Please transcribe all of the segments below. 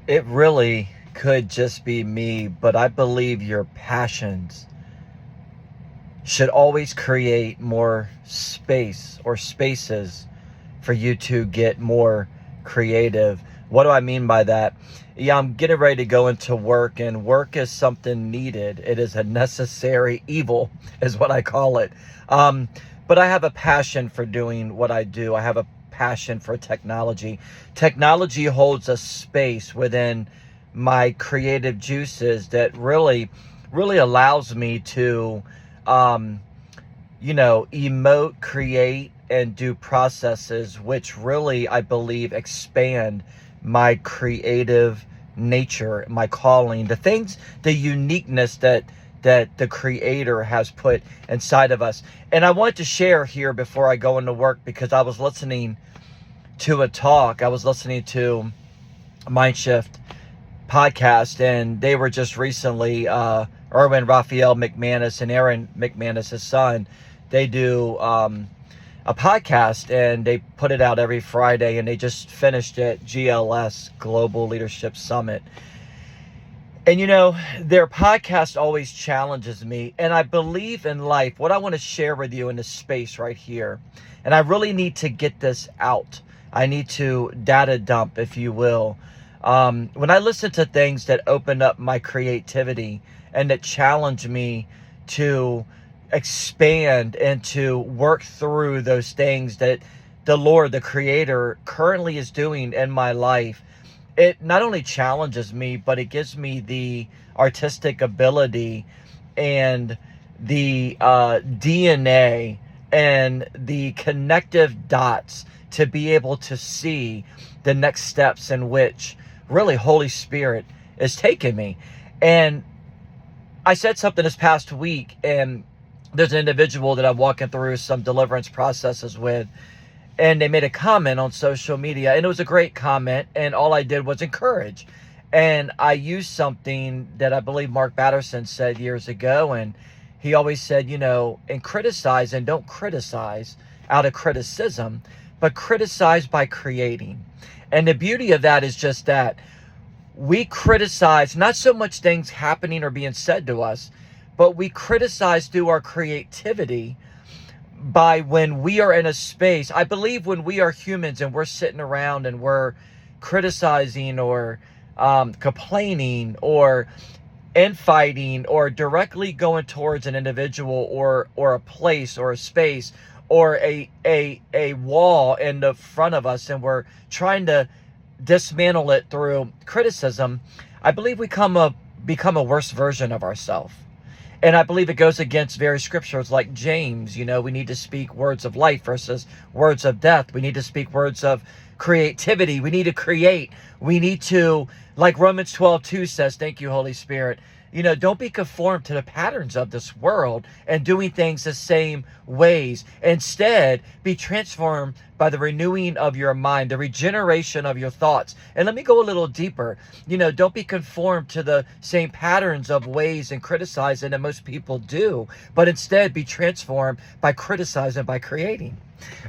It really could just be me, but I believe your passions should always create more space or spaces for you to get more creative. What do I mean by that? Yeah, I'm getting ready to go into work, and work is something needed. It is a necessary evil, is what I call it. Um, but I have a passion for doing what I do. I have a passion for technology. Technology holds a space within my creative juices that really allows me to um, emote, create, and do processes which really, I believe, expand my creative nature, my calling, the things, the uniqueness that the creator has put inside of us. And I want to share here before I go into work, because I was listening to a talk. I was listening to Mindshift podcast, and they were just recently, Erwin Raphael McManus and Aaron McManus, his son, they do a podcast, and they put it out every Friday, and they just finished it, GLS, Global Leadership Summit. And their podcast always challenges me, and I believe in life. What I want to share with you in this space right here, and I really need to get this out. I need to data dump, if you will. When I listen to things that open up my creativity and that challenge me to expand and to work through those things that the Lord, the Creator, currently is doing in my life, it not only challenges me, but it gives me the artistic ability and the DNA and the connective dots to be able to see the next steps in which really Holy Spirit is taking me. And I said something this past week, and there's an individual that I'm walking through some deliverance processes with, and they made a comment on social media, and it was a great comment, and all I did was encourage. And I used something that I believe Mark Batterson said years ago, and he always said, and criticize, and don't criticize out of criticism, but criticize by creating. And the beauty of that is just that we criticize not so much things happening or being said to us, but we criticize through our creativity. By when we are in a space, I believe when we are humans and we're sitting around and we're criticizing or complaining or infighting or directly going towards an individual or a place or a space or a wall in the front of us, and we're trying to dismantle it through criticism, I believe we become a worse version of ourselves. And I believe it goes against various scriptures like James. We need to speak words of life versus words of death. We need to speak words of creativity. We need to create. We need to, like Romans 12:2 says, thank you, Holy Spirit, don't be conformed to the patterns of this world and doing things the same ways. Instead, be transformed by the renewing of your mind, the regeneration of your thoughts. And let me go a little deeper. Don't be conformed to the same patterns of ways and criticizing that most people do, but instead be transformed by criticizing, by creating.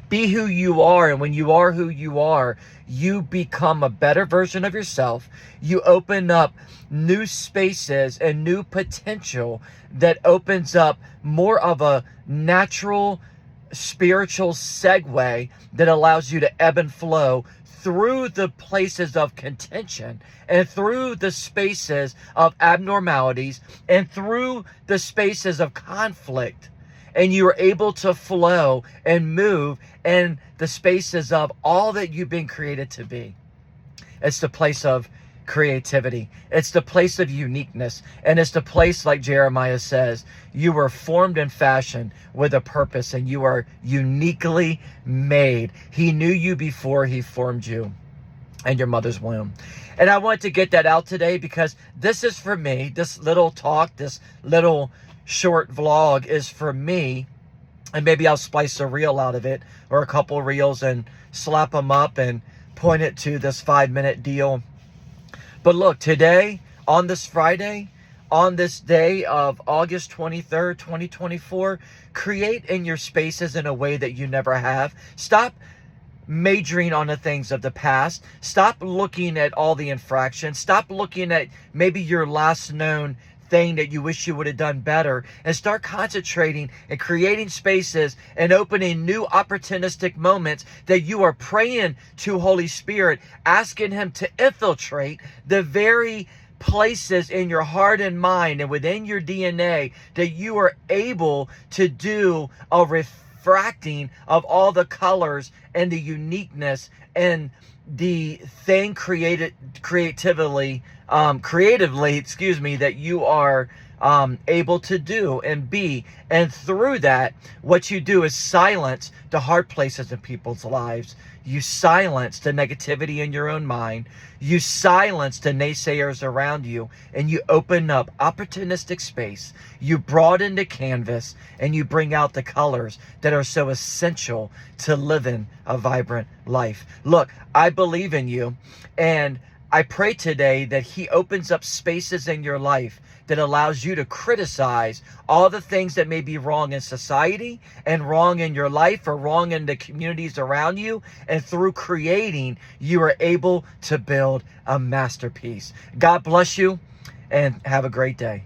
Be who you are, and when you are who you are, you become a better version of yourself. You open up new spaces and new potential that opens up more of a natural spiritual segue that allows you to ebb and flow through the places of contention and through the spaces of abnormalities and through the spaces of conflict. And you are able to flow and move in the spaces of all that you've been created to be. It's the place of creativity. It's the place of uniqueness. And it's the place, like Jeremiah says, you were formed and fashioned with a purpose, and you are uniquely made. He knew you before he formed you in your mother's womb. And I want to get that out today, because this is for me. This little talk, this little short vlog is for me, and maybe I'll splice a reel out of it or a couple reels and slap them up and point it to this 5-minute deal. But look, today, on this Friday, on this day of August 23rd, 2024, create in your spaces in a way that you never have. Stop majoring on the things of the past. Stop looking at all the infractions. Stop looking at maybe your last known thing that you wish you would have done better, and start concentrating and creating spaces and opening new opportunistic moments that you are praying to Holy Spirit, asking Him to infiltrate the very places in your heart and mind and within your DNA that you are able to do a refracting of all the colors and the uniqueness and the thing creatively, that you are able to do and be. And through that, what you do is silence the hard places in people's lives. You silence the negativity in your own mind. You silence the naysayers around you, and you open up opportunistic space. You broaden the canvas, and you bring out the colors that are so essential to living a vibrant life. Look, I believe in you, and I pray today that He opens up spaces in your life that allows you to criticize all the things that may be wrong in society and wrong in your life or wrong in the communities around you. And through creating, you are able to build a masterpiece. God bless you and have a great day.